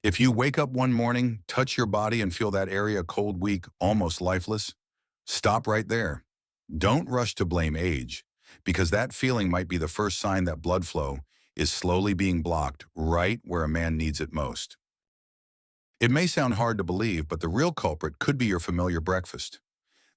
If you wake up one morning, touch your body and feel that area cold, weak, almost lifeless, stop right there. Don't rush to blame age, because that feeling might be the first sign that blood flow is slowly being blocked right where a man needs it most. It may sound hard to believe, but the real culprit could be your familiar breakfast.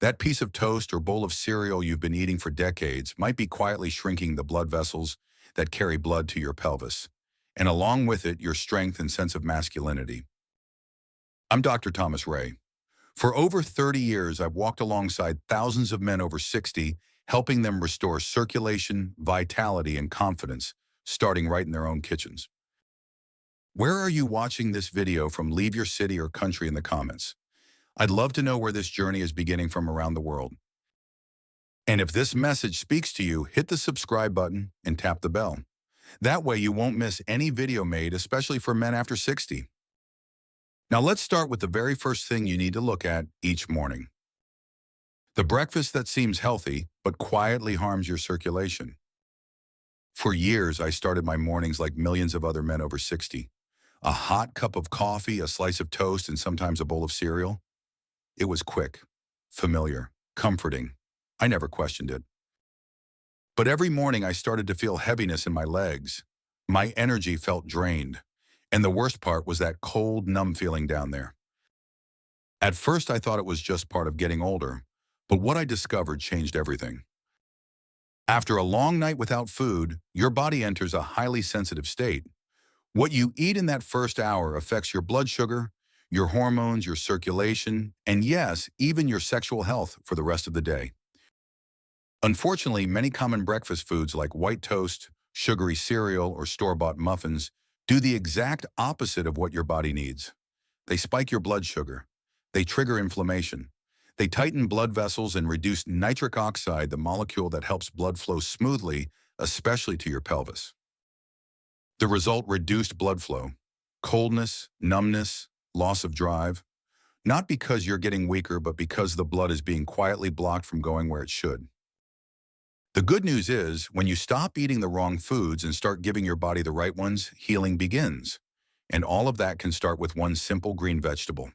That piece of toast or bowl of cereal you've been eating for decades might be quietly shrinking the blood vessels that carry blood to your pelvis, and along with it, your strength and sense of masculinity. I'm Dr. Thomas Ray. For over 30 years, I've walked alongside thousands of men over 60, helping them restore circulation, vitality, and confidence, starting right in their own kitchens. Where are you watching this video from? Leave your city or country in the comments. I'd love to know where this journey is beginning from around the world. And if this message speaks to you, hit the subscribe button and tap the bell. That way you won't miss any video made, especially for men after 60. Now let's start with the very first thing you need to look at each morning. The breakfast that seems healthy, but quietly harms your circulation. For years, I started my mornings like millions of other men over 60. A hot cup of coffee, a slice of toast, and sometimes a bowl of cereal. It was quick, familiar, comforting. I never questioned it. But every morning I started to feel heaviness in my legs. My energy felt drained. And the worst part was that cold, numb feeling down there. At first I thought it was just part of getting older, but what I discovered changed everything. After a long night without food, your body enters a highly sensitive state. What you eat in that first hour affects your blood sugar, your hormones, your circulation, and yes, even your sexual health for the rest of the day. Unfortunately, many common breakfast foods like white toast, sugary cereal, or store-bought muffins do the exact opposite of what your body needs. They spike your blood sugar. They trigger inflammation. They tighten blood vessels and reduce nitric oxide, the molecule that helps blood flow smoothly, especially to your pelvis. The result: reduced blood flow, coldness, numbness, loss of drive. Not because you're getting weaker, but because the blood is being quietly blocked from going where it should. The good news is, when you stop eating the wrong foods and start giving your body the right ones, healing begins. And all of that can start with one simple green vegetable.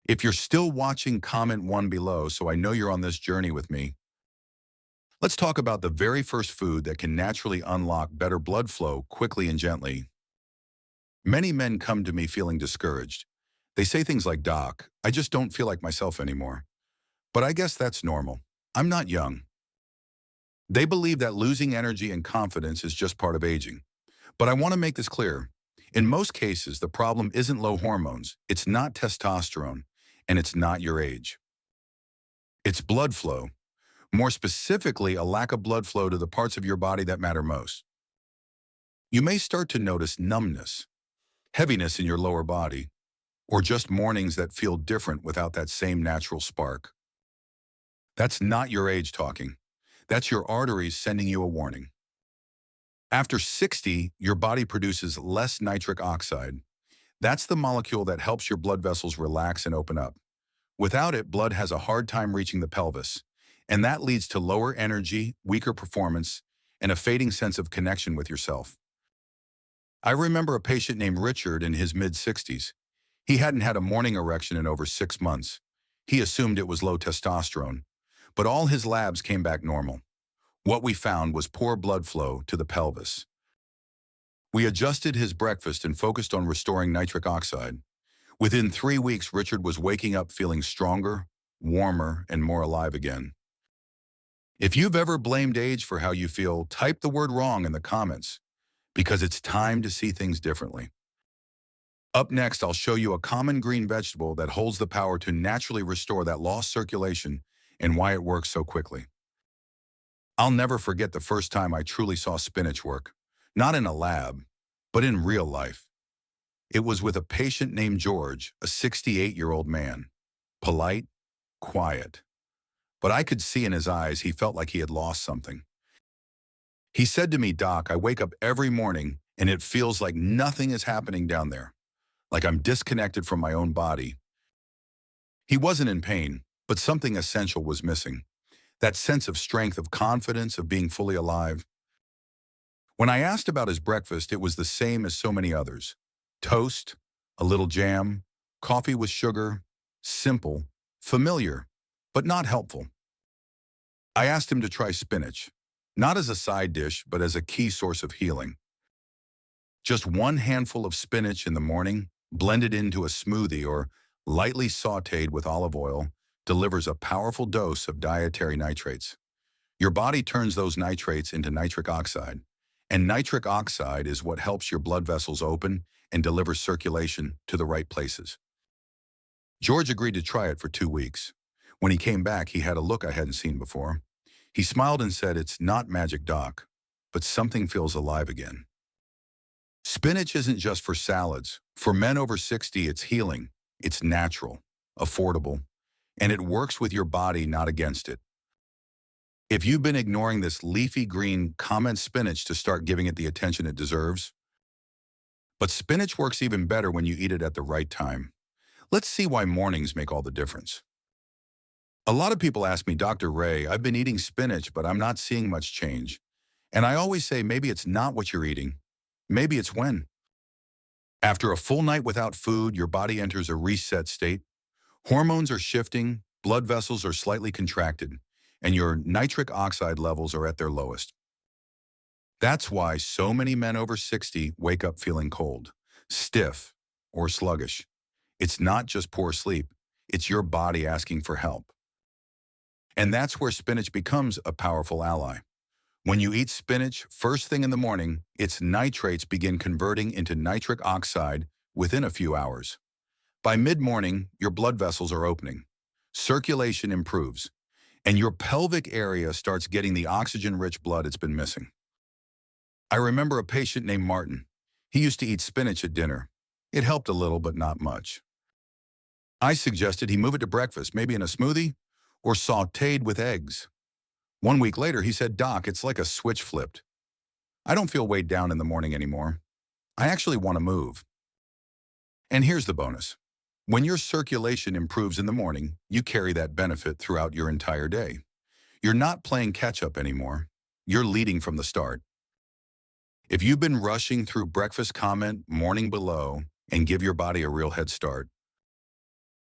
If you're still watching, comment 1 below so I know you're on this journey with me. Let's talk about the very first food that can naturally unlock better blood flow quickly and gently. Many men come to me feeling discouraged. They say things like, "Doc, I just don't feel like myself anymore." But I guess that's normal. I'm not young. They believe that losing energy and confidence is just part of aging. But I want to make this clear. In most cases, the problem isn't low hormones, it's not testosterone, and it's not your age. It's blood flow. More specifically, a lack of blood flow to the parts of your body that matter most. You may start to notice numbness, heaviness in your lower body, or just mornings that feel different without that same natural spark. That's not your age talking. That's your arteries sending you a warning. After 60, your body produces less nitric oxide. That's the molecule that helps your blood vessels relax and open up. Without it, blood has a hard time reaching the pelvis, and that leads to lower energy, weaker performance, and a fading sense of connection with yourself. I remember a patient named Richard in his mid-60s. He hadn't had a morning erection in over 6 months. He assumed it was low testosterone, but all his labs came back normal. What we found was poor blood flow to the pelvis. We adjusted his breakfast and focused on restoring nitric oxide. Within 3 weeks, Richard was waking up feeling stronger, warmer, and more alive again. If you've ever blamed age for how you feel, type the word "wrong" in the comments, because it's time to see things differently. Up next, I'll show you a common green vegetable that holds the power to naturally restore that lost circulation and why it works so quickly. I'll never forget the first time I truly saw spinach work, not in a lab, but in real life. It was with a patient named George, a 68-year-old man. Polite, quiet. But I could see in his eyes he felt like he had lost something. He said to me, "Doc, I wake up every morning and it feels like nothing is happening down there, like I'm disconnected from my own body." He wasn't in pain, but something essential was missing. That sense of strength, of confidence, of being fully alive. When I asked about his breakfast, it was the same as so many others. Toast, A little jam, coffee with sugar, simple, familiar, but not helpful. I asked him to try spinach, not as a side dish, but as a key source of healing. Just one handful of spinach in the morning, blended into a smoothie or lightly sautéed with olive oil, delivers a powerful dose of dietary nitrates. Your body turns those nitrates into nitric oxide, and nitric oxide is what helps your blood vessels open and delivers circulation to the right places. George agreed to try it for 2 weeks. When he came back, he had a look I hadn't seen before. He smiled and said, "It's not magic, doc, but something feels alive again." Spinach isn't just for salads. For men over 60, it's healing. It's natural, affordable, and it works with your body, not against it. If you've been ignoring this leafy green, comment spinach to start giving it the attention it deserves. But spinach works even better when you eat it at the right time. Let's see why mornings make all the difference. A lot of people ask me, "Dr. Ray, I've been eating spinach, but I'm not seeing much change." And I always say, maybe it's not what you're eating. Maybe it's when. After a full night without food, your body enters a reset state. Hormones are shifting, blood vessels are slightly contracted, and your nitric oxide levels are at their lowest. That's why so many men over 60 wake up feeling cold, stiff, or sluggish. It's not just poor sleep, it's your body asking for help. And that's where spinach becomes a powerful ally. When you eat spinach first thing in the morning, its nitrates begin converting into nitric oxide within a few hours. By mid-morning, your blood vessels are opening, circulation improves, and your pelvic area starts getting the oxygen-rich blood it's been missing. I remember a patient named Martin. He used to eat spinach at dinner. It helped a little, but not much. I suggested he move it to breakfast, maybe in a smoothie, or sautéed with eggs. 1 week later, he said, "Doc, it's like a switch flipped. I don't feel weighed down in the morning anymore. I actually want to move." And here's the bonus. When your circulation improves in the morning, you carry that benefit throughout your entire day. You're not playing catch-up anymore. You're leading from the start. If you've been rushing through breakfast, comment morning below and give your body a real head start.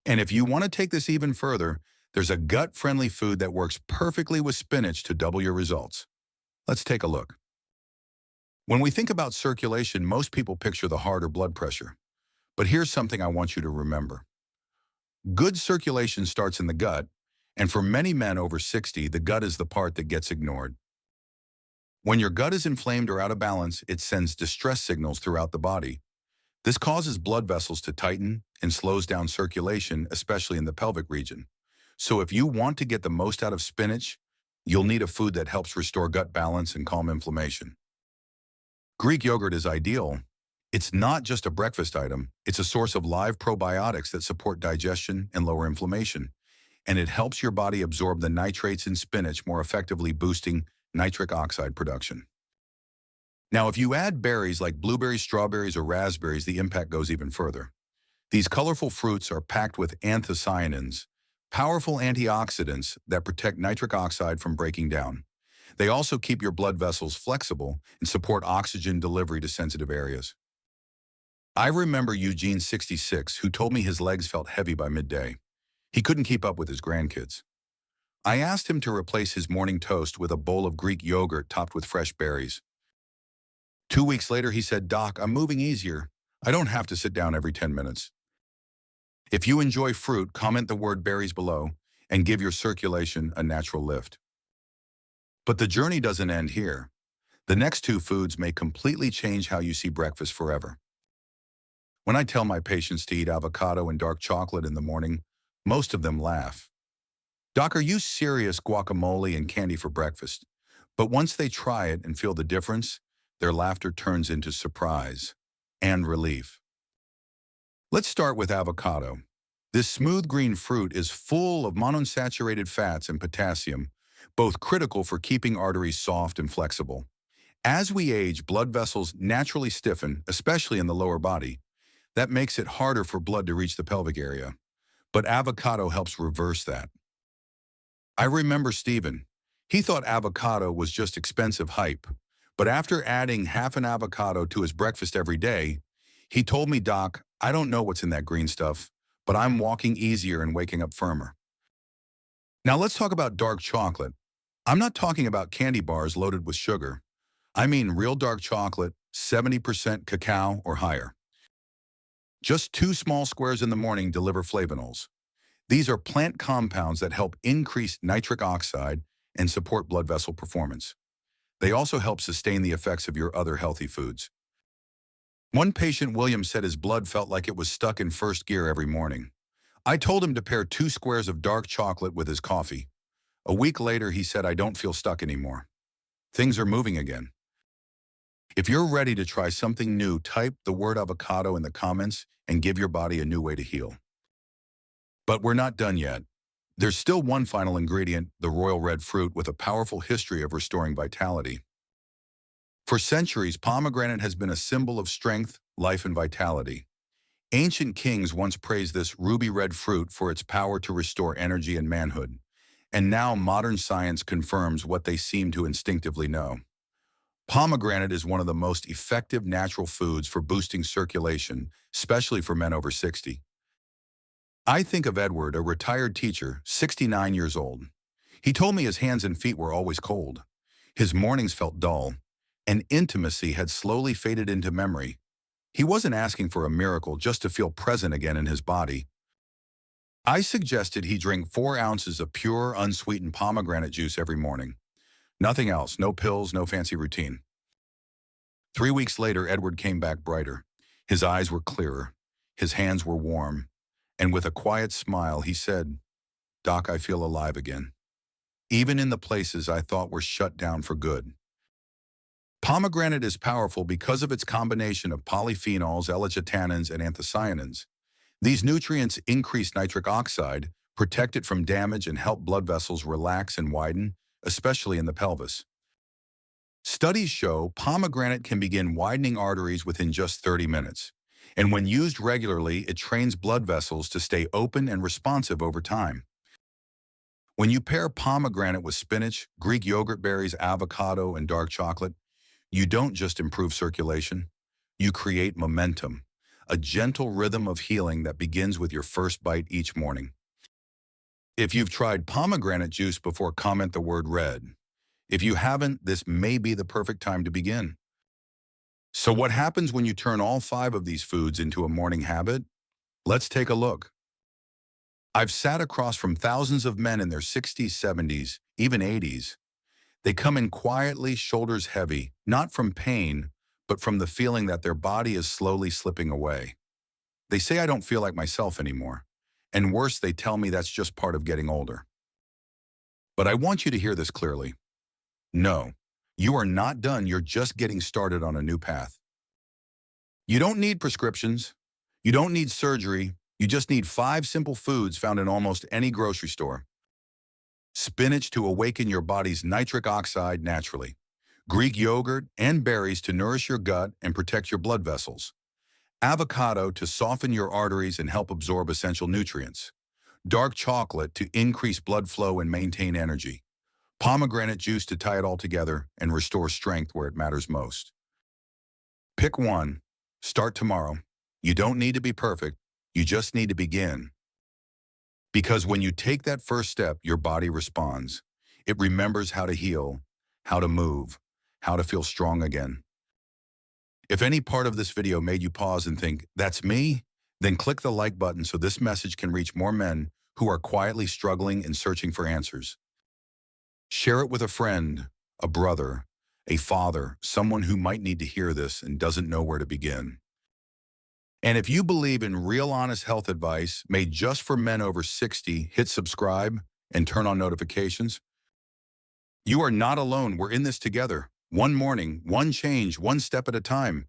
And if you want to take this even further, there's a gut-friendly food that works perfectly with spinach to double your results. Let's take a look. When we think about circulation, most people picture the heart or blood pressure. But here's something I want you to remember. Good circulation starts in the gut, and for many men over 60, the gut is the part that gets ignored. When your gut is inflamed or out of balance, it sends distress signals throughout the body. This causes blood vessels to tighten and slows down circulation, especially in the pelvic region. So if you want to get the most out of spinach, you'll need a food that helps restore gut balance and calm inflammation. Greek yogurt is ideal. It's not just a breakfast item, it's a source of live probiotics that support digestion and lower inflammation. And it helps your body absorb the nitrates in spinach, more effectively boosting nitric oxide production. Now, if you add berries like blueberries, strawberries, or raspberries, the impact goes even further. These colorful fruits are packed with anthocyanins, powerful antioxidants that protect nitric oxide from breaking down. They also keep your blood vessels flexible and support oxygen delivery to sensitive areas. I remember Eugene, 66, who told me his legs felt heavy by midday. He couldn't keep up with his grandkids. I asked him to replace his morning toast with a bowl of Greek yogurt topped with fresh berries. 2 weeks later, he said, "Doc, I'm moving easier. I don't have to sit down every 10 minutes." If you enjoy fruit, comment the word berries below and give your circulation a natural lift. But the journey doesn't end here. The next two foods may completely change how you see breakfast forever. When I tell my patients to eat avocado and dark chocolate in the morning, most of them laugh. "Doc, are you serious? Guacamole and candy for breakfast?" But once they try it and feel the difference, their laughter turns into surprise and relief. Let's start with avocado. This smooth green fruit is full of monounsaturated fats and potassium, both critical for keeping arteries soft and flexible. As we age, blood vessels naturally stiffen, especially in the lower body. That makes it harder for blood to reach the pelvic area. But avocado helps reverse that. I remember Stephen. He thought avocado was just expensive hype. But after adding half an avocado to his breakfast every day, he told me, "Doc, I don't know what's in that green stuff, but I'm walking easier and waking up firmer. Now let's talk about dark chocolate. I'm not talking about candy bars loaded with sugar. I mean real dark chocolate, 70% cacao or higher. Just 2 small squares in the morning deliver flavonols. These are plant compounds that help increase nitric oxide and support blood vessel performance. They also help sustain the effects of your other healthy foods. One patient, William, said his blood felt like it was stuck in first gear every morning. I told him to pair 2 squares of dark chocolate with his coffee. A week later, he said, I don't feel stuck anymore. Things are moving again. If you're ready to try something new, type the word avocado in the comments and give your body a new way to heal. But we're not done yet. There's still one final ingredient, the royal red fruit, with a powerful history of restoring vitality. For centuries, pomegranate has been a symbol of strength, life, and vitality. Ancient kings once praised this ruby red fruit for its power to restore energy and manhood. And now modern science confirms what they seem to instinctively know. Pomegranate is one of the most effective natural foods for boosting circulation, especially for men over 60. I think of Edward, a retired teacher, 69 years old. He told me his hands and feet were always cold. His mornings felt dull, and intimacy had slowly faded into memory. He wasn't asking for a miracle, just to feel present again in his body. I suggested he drink 4 ounces of pure, unsweetened pomegranate juice every morning. Nothing else, no pills, no fancy routine. 3 weeks later, Edward came back brighter. His eyes were clearer. His hands were warm. And with a quiet smile, he said, Doc, I feel alive again. Even in the places I thought were shut down for good. Pomegranate is powerful because of its combination of polyphenols, L-tannins, and anthocyanins. These nutrients increase nitric oxide, protect it from damage, and help blood vessels relax and widen, especially in the pelvis. Studies show pomegranate can begin widening arteries within just 30 minutes. And when used regularly, it trains blood vessels to stay open and responsive over time. When you pair pomegranate with spinach, Greek yogurt berries, avocado, and dark chocolate, you don't just improve circulation, you create momentum, a gentle rhythm of healing that begins with your first bite each morning. If you've tried pomegranate juice before, comment the word red. If you haven't, this may be the perfect time to begin. So what happens when you turn all 5 of these foods into a morning habit? Let's take a look. I've sat across from thousands of men in their 60s, 70s, even 80s. They come in quietly, shoulders heavy, not from pain, but from the feeling that their body is slowly slipping away. They say, I don't feel like myself anymore. And worse, they tell me that's just part of getting older. But I want you to hear this clearly. No, you are not done. You're just getting started on a new path. You don't need prescriptions. You don't need surgery. You just need 5 simple foods found in almost any grocery store. Spinach to awaken your body's nitric oxide naturally. Greek yogurt and berries to nourish your gut and protect your blood vessels. Avocado to soften your arteries and help absorb essential nutrients. Dark chocolate to increase blood flow and maintain energy. Pomegranate juice to tie it all together and restore strength where it matters most. Pick one. Start tomorrow. You don't need to be perfect. You just need to begin. Because when you take that first step, your body responds. It remembers how to heal, how to move, how to feel strong again. If any part of this video made you pause and think, that's me, then click the like button so this message can reach more men who are quietly struggling and searching for answers. Share it with a friend, a brother, a father, someone who might need to hear this and doesn't know where to begin. And if you believe in real honest health advice made just for men over 60, hit subscribe and turn on notifications. You are not alone. We're in this together. One morning, one change, one step at a time.